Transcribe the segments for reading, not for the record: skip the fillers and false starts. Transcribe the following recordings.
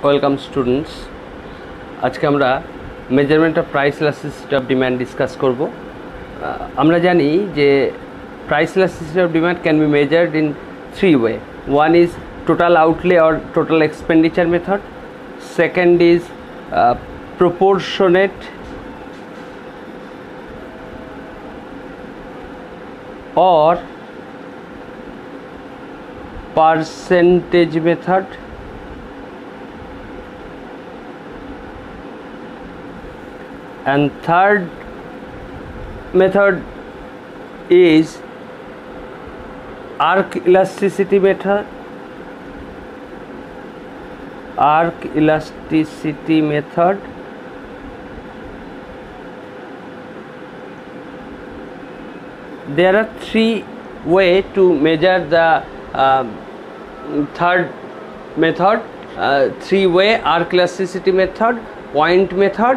Welcome students. আজকে আমরা measurement of price elasticity of demand discuss করব। আমরা জানি যে price elasticity of demand can be measured in three way. One is total outlay or total expenditure method, second is proportionate or percentage method, and third method is arc elasticity method. Arc elasticity method there are three ways to measure the third method. Three way: arc elasticity method, point method,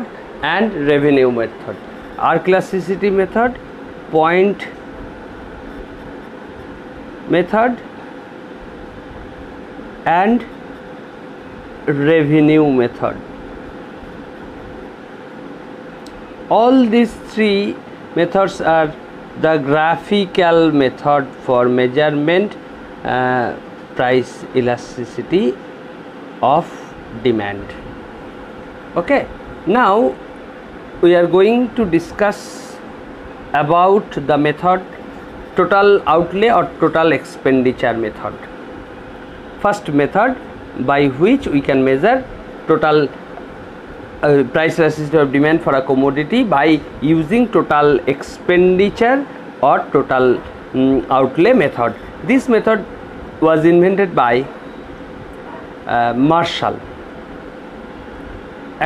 and revenue method. Arc elasticity method, point method, and revenue method. All these three methods are the graphical method for measurement price elasticity of demand. Okay, now we are going to discuss about the method total outlay or total expenditure method. First method by which we can measure total price elasticity of demand for a commodity by using total expenditure or total outlay method. This method was invented by Marshall.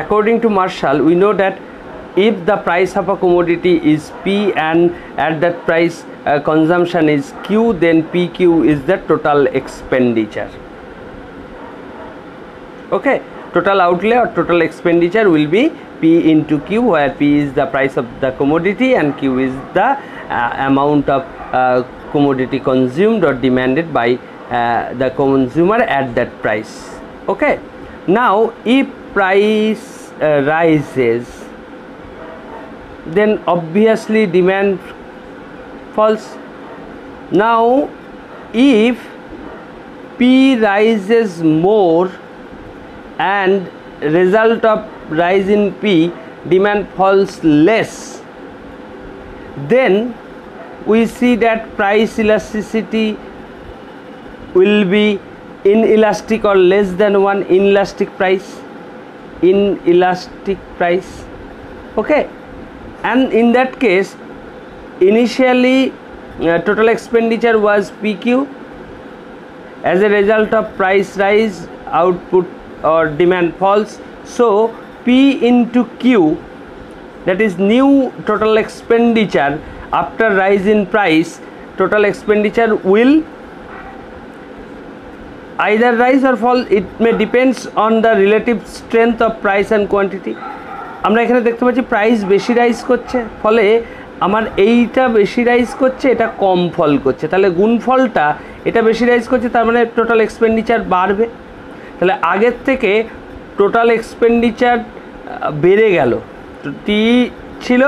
According to Marshall, we know that if the price of a commodity is P and at that price consumption is Q, then PQ is the total expenditure. Okay, total outlay or total expenditure will be P into Q, where P is the price of the commodity and Q is the amount of commodity consumed or demanded by the consumer at that price. Okay, now if price rises, then obviously demand falls. Now if P rises more and result of rise in P demand falls less, then we see that price elasticity will be inelastic or less than 1. Inelastic price. Okay, and in that case initially total expenditure was PQ. As a result of price rise, output or demand falls, so P into Q, that is new total expenditure after rise in price, total expenditure will either rise or fall. It may depends on the relative strength of price and quantity. আমরা এখানে দেখতে পাচ্ছি price বেশি rise করছে, ফলে আমার এইটা বেশি রাইজ করছে, এটা কম ফল করছে, তাহলে গুণফলটা এটা বেশি রাইজ করছে, তার মানে টোটাল এক্সপেন্ডিচার বাড়বে। তাহলে আগের থেকে টোটাল এক্সপেন্ডিচার বেড়ে গেল, টি ছিল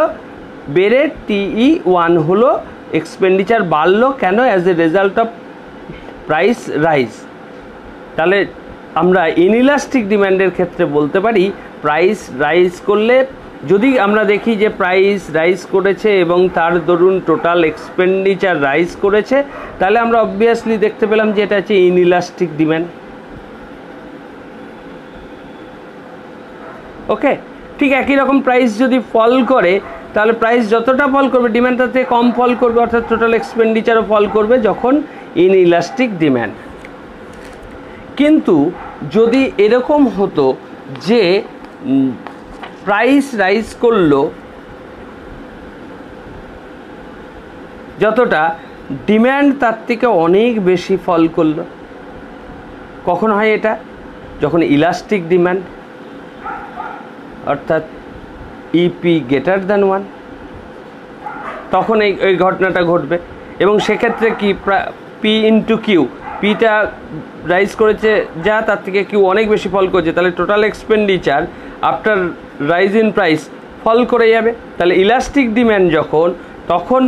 বেড়ে TE 1 হলো, এক্সপেন্ডিচার বাড়লো কেন? As a result of price rise. তাহলে আমরা ইনইলাস্টিক ডিমান্ডের ক্ষেত্রে বলতে পারি প্রাইস রাইজ করলে, যদি আমরা দেখি যে প্রাইস রাইজ করেছে এবং তার দরুন টোটাল এক্সপেন্ডিচার রাইজ করেছে, তাহলে আমরা অবভিয়াসলি দেখতে পেলাম যে এটা হচ্ছে ইনইলাস্টিক ডিমান্ড। ওকে, ঠিক একই রকম প্রাইস যদি ফল করে, তাহলে প্রাইস যতটা ফল করবে ডিমান্ড তার থেকে কম ফল করবে, অর্থাৎ টোটাল এক্সপেন্ডিচারও ফল করবে যখন ইনইলাস্টিক ডিমান্ড। কিন্তু যদি এরকম হতো যে প্রাইস রাইজ করলো যতটা, ডিমান্ড তার থেকে অনেক বেশি ফল করলো, কখন হয় এটা? যখন ইলাস্টিক ডিমান্ড, অর্থাৎ ইপি গ্রেটার দ্যান 1, তখন এই ঘটনাটা ঘটবে। এবং সেক্ষেত্রে কি পি ইন্টু কিউ, পিটা রাইজ করেছে যা তার থেকে কিউ অনেক বেশি ফল করছে, তাহলে total expenditure after rise in price fall করে যাবে। তাহলে ইলাস্টিক ডিম্যান্ড যখন, তখন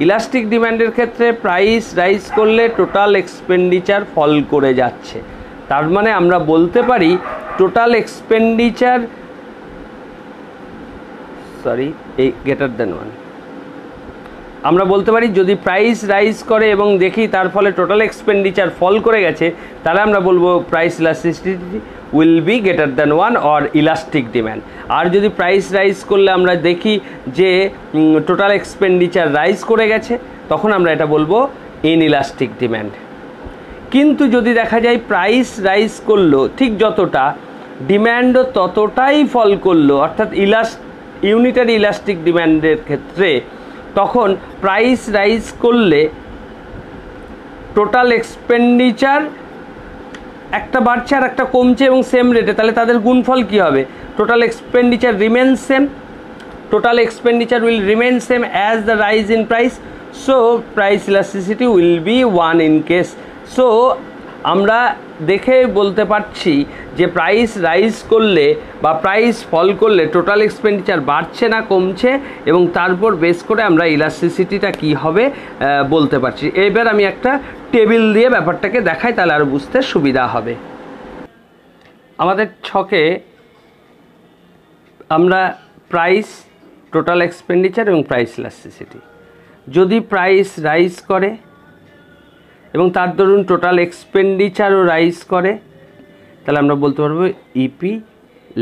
ইলাস্টিক ডিম্যান্ডের ক্ষেত্রে প্রাইস রাইজ করলে টোটাল এক্সপেন্ডিচার ফল করে যাচ্ছে। তার মানে আমরা বলতে পারি টোটাল এক্সপেন্ডিচার এই গ্রেটার দেন 1, আমরা বলতে পারি যদি প্রাইস রাইজ করে এবং দেখি তার ফলে টোটাল এক্সপেন্ডিচার ফল করে গেছে, তাহলে আমরা বলবো price elasticity will be greater than 1 or elastic demand. আর যদি প্রাইস রাইজ করলে আমরা দেখি যে টোটাল এক্সপেন্ডিচার রাইজ করে গেছে, তখন আমরা এটা বলবো ইনইলাস্টিক ডিম্যান্ড। কিন্তু যদি দেখা যায় প্রাইস রাইজ করলো ঠিক যতটা, ডিম্যান্ডও ততটাই ফল করলো, অর্থাৎ ইউনিটারি ইলাস্টিক ডিম্যান্ডের ক্ষেত্রে, তখন প্রাইস রাইজ করলে টোটাল এক্সপেন্ডিচার একটা বাড়ছে আর একটা কমছে এবং সেম রেটে, তাহলে তাদের গুণফল কী হবে? Total expenditure remain same, total expenditure will remain same as the rise in price, so price elasticity will B 1 in case. So আমরা দেখে বলতে পারছি যে প্রাইস রাইজ করলে বা প্রাইস ফল করলে টোটাল এক্সপেন্ডিচার বাড়ছে না কমছে, এবং তারপর বেস করে আমরা ইলাস্টিসিটিটা কী হবে বলতে পারছি। এবার আমি একটা টেবিল দিয়ে ব্যাপারটাকে দেখাই, তাহলে আরও বুঝতে সুবিধা হবে। আমাদের ছকে আমরা প্রাইস, টোটাল এক্সপেন্ডিচার এবং প্রাইস ইলাস্টিসিটি, যদি প্রাইস রাইজ করে এবং তার দরুন টোটাল এক্সপেন্ডিচারও রাইজ করে, তাহলে আমরা বলতে পারবো ইপি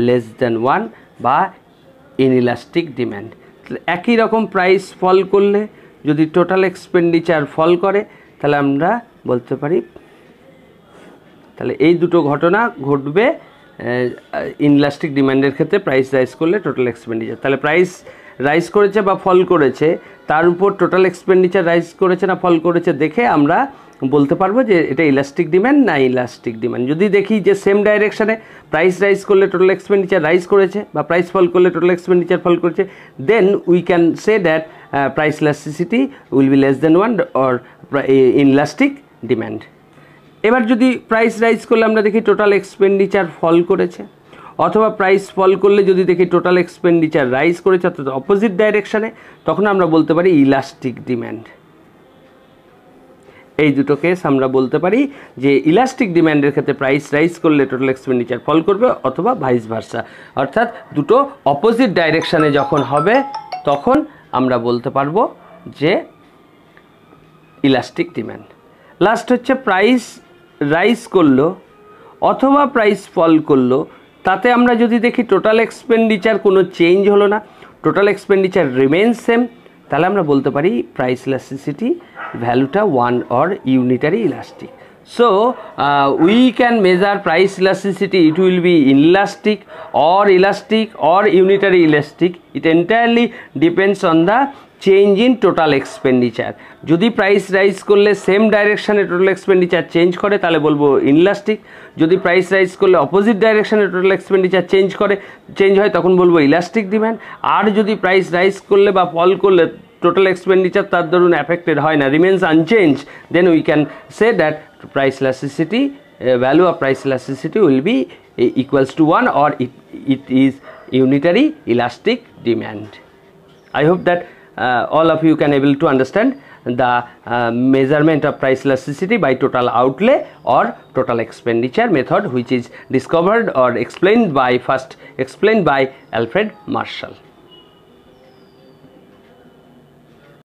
লেস দ্যান 1 বা ইনইলাস্টিক ডিম্যান্ড। একই রকম প্রাইস ফল করলে যদি টোটাল এক্সপেন্ডিচার ফল করে, তাহলে আমরা বলতে পারি, তাহলে এই দুটো ঘটনা ঘটবে ইনইলাস্টিক ডিম্যান্ডের ক্ষেত্রে প্রাইস রাইজ করলে টোটাল এক্সপেন্ডিচার। তাহলে প্রাইস রাইজ করেছে বা ফল করেছে, তার উপর টোটাল এক্সপেন্ডিচার রাইজ করেছে না ফল করেছে দেখে আমরা বলতে পারবো যে এটা ইলাস্টিক ডিম্যান্ড না ইলাস্টিক ডিম্যান্ড। যদি দেখি যে সেম ডাইরেকশানে প্রাইস রাইজ করলে টোটাল এক্সপেন্ডিচার রাইজ করেছে বা প্রাইস ফল করলে টোটাল এক্সপেন্ডিচার ফল করেছে, then we can say that price elasticity will be less than 1 or inelastic demand. এবার যদি প্রাইস রাইজ করলে আমরা দেখি টোটাল এক্সপেন্ডিচার ফল করেছে, অথবা প্রাইস ফল করলে যদি দেখি টোটাল এক্সপেন্ডিচার রাইজ করেছে অর্থাৎ অপোজিট ডাইরেকশানে, তখন আমরা বলতে পারি ইলাস্টিক ডিম্যান্ড। এই দুটো কেস আমরা বলতে পারি যে ইলাস্টিক ডিম্যান্ডের ক্ষেত্রে প্রাইস রাইজ করলে টোটাল এক্সপেন্ডিচার ফল করবে, অথবা ভাইস ভার্সা, অর্থাৎ দুটো অপোজিট ডাইরেকশানে যখন হবে তখন আমরা বলতে পারবো যে ইলাস্টিক ডিম্যান্ড। লাস্ট হচ্ছে প্রাইস রাইজ করলো অথবা প্রাইস ফল করলো, তাতে আমরা যদি দেখি টোটাল এক্সপেন্ডিচার কোনো চেঞ্জ হলো না, টোটাল এক্সপেন্ডিচার রিমেন সেম, তাহলে আমরা বলতে পারি প্রাইস ইলাস্টিসিটি ভ্যালুটা 1 or unitary elastic. So we can measure price elasticity, it will be inelastic or unitary elastic. It entirely depends on the change in total expenditure. যদি price rise করলে same ডাইরেকশানে total expenditure change করে, তাহলে বলবো inelastic. যদি price rise করলে opposite ডাইরেকশানে total expenditure change হয়, তখন বলবো ইলাস্টিক ডিম্যান্ড। আর যদি প্রাইস রাইজ করলে বা ফল করলে টোটাল এক্সপেন্ডিচার তার দরুন অ্যাফেক্টেড হয় না, remains unchange, then we can say that price elasticity, value of price elasticity will be equals to 1 or it is unitary elastic demand. I hope that all of you can able to understand the measurement of price elasticity by total outlay or total expenditure method, which is discovered or explained by Alfred Marshall.